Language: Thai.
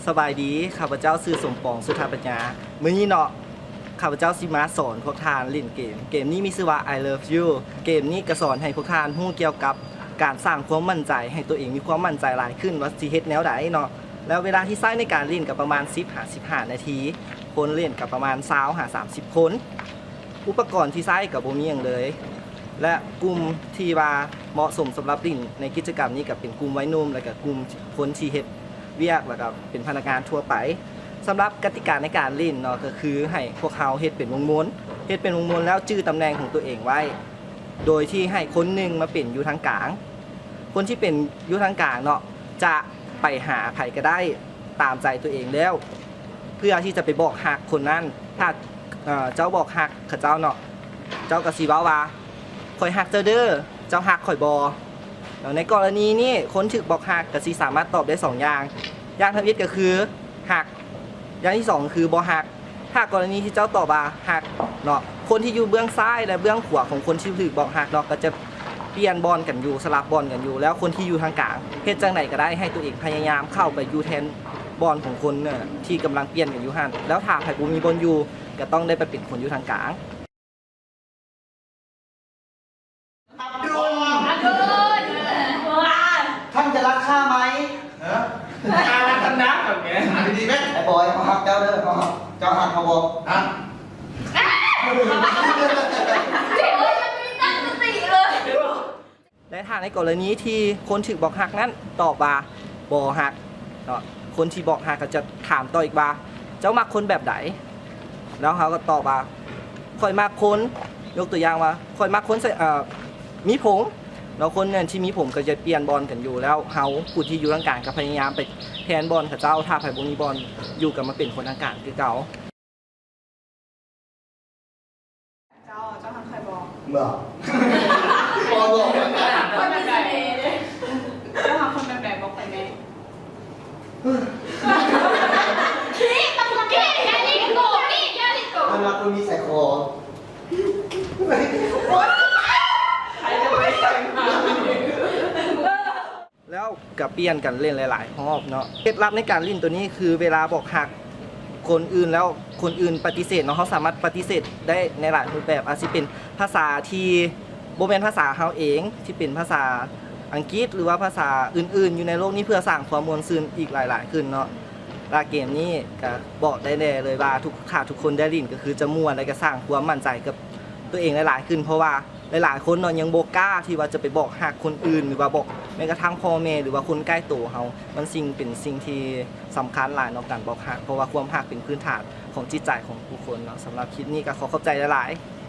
สบายดีข้าพเจ้าชื่อสมปองสุธาปัญญามื้อนี้เนาะข้าพเจ้าสิมาสอนพวกทานเล่นเกมนี้มีชื่อว่า I Love You เกมนี้ก็สอนให้พวกทานรู้เกี่ยวกับการสร้างความมั่นใจให้ตัวเองมีความมั่นใจหลายขึ้นว่าสิเฮ็ดแนวใดเนาะแล้วเวลาที่ใช้ในการเล่นก็ประมาณ10-15 นาทีคนเล่นก็ประมาณ20-30 คนอุปกรณ์ที่ใช้ก็บ่มีหยังเลย และกลุ่มที่ว่าเหมาะสมสำหรับเล่นในกิจกรรมนี้ก็เป็นกลุ่มวัยหนุ่มและก็กลุ่มคนที่เฮ็ดเวียกแล้วก็เป็นพนักงานทั่วไปสำหรับกติกาในการเล่นเนาะก็คือให้พวกเขาเฮ็ดเป็นวงม้วนแล้วจื้อตำแหน่งของตัวเองไว้โดยที่ให้คนหนึ่งมาเป็นอยู่ทางกลางคนที่เป็นอยู่ทางกลางเนาะจะไปหาไผก็ได้ตามใจตัวเองแล้วเพื่อที่จะไปบอกฮักคนนั้นถ้าเจ้าบอกฮักเขาเจ้าเนาะเจ้าก็สิเว้าว่าข่อยฮักเจ้าเด้อเจ้าฮักข่อยบ่ในกรณีนี้คนถูกบอกฮักก็สิสามารถตอบได้2อย่างทำอิฐก็คือฮักอย่างที่2คือบ่ฮักถ้ากรณีที่เจ้าตอบว่าฮักเนาะคนที่อยู่เบื้องซ้ายและเบื้องขวาของคนที่ถูกบอกฮักเนาะก็จะเปลี่ยนบอลกันอยู่สลับบอลกันอยู่แล้วคนที่อยู่ทางกลางเฮ็ดจังไหนก็ได้ให้ตัวเองพยายามเข้าไปอยู่แทนบอลของคนเนี่ยที่กำลังเปลี่ยนกันอยู่หั่นแล้วถ้าไผบ่มีบอลอยู่ก็ต้องได้ไปเป็นคนอยู่ทางกลางท่านจะรักข้าไหมรักกันนะแบบนี้ดีไหมไอ้บอยเขาหักเจ้าเด้อเขาหักเจ้าหักเขาบอกและถ้าในกรณีที่คนถูกบอกฮักนั้นตอบว่าบ่ฮักเนาะคนที่บอกฮักก็จะถามต่ออีกว่าเจ้ามักคนแบบไหนแล้วเขาก็ตอบว่าค่อยมักคนยกตัวอย่างว่าค่อยมักคนมีผมแล้วคนเนี่ยที่มีผมก็จะเปลี่ยนบอลกันอยู่แล้วเฮาผู้ที่อยู่ทางกลางก็พยายามไปแทนบอลกับเจ้าถ้าไผบ่มีบอลอยู่กับมาเป็นคนทางกลางคือเก่าเจ้าทำใครบอก เมื่อบอกคนแบบไหนเจ้าทำคนแบบไหนบอกไปไหมนี่ตำรวจนี่ยาลิโกนี่ยาลิโกมันรักคนมีใส่คอใครจะไปใส่มา แล้วก็เปลี่ยนกันเล่นหลายๆรอบเนาะเคล็ดลับในการเล่นตัวนี้คือเวลาบอกฮักคนอื่นแล้วคนอื่นปฏิเสธเนาะเขาสามารถปฏิเสธได้ในหลายรูปแบบอาจจะเป็นภาษาที่บ่แม่นภาษาเฮาเองที่เป็นภาษาอังกฤษหรือว่าภาษาอื่นๆอยู่ในโลกนี้เพื่อสร้างความม่วนซื่นอีกหลายๆขึ้นเนาะและเกมนี้ก็บอกได้แน่เลยว่าทุกคนได้เล่นก็คือจะม่วนและก็สร้างความมั่นใจกับตัวเองหลายๆขึ้นเพราะว่าหลายๆคนเนาะยังบ่กล้าที่ว่าจะไปบอกฮักคนอื่นหรือว่าบอกแม้กระทั่งพ่อแม่หรือว่าคนใกล้ตัวเฮามันเป็นสิ่งที่สำคัญหลายเนาะการบอกฮักเพราะว่าความฮักเป็นพื้นฐานของจิตใจของผู้คนเนาะสำหรับคลิปนี้ก็ขอขอบใจหลายๆ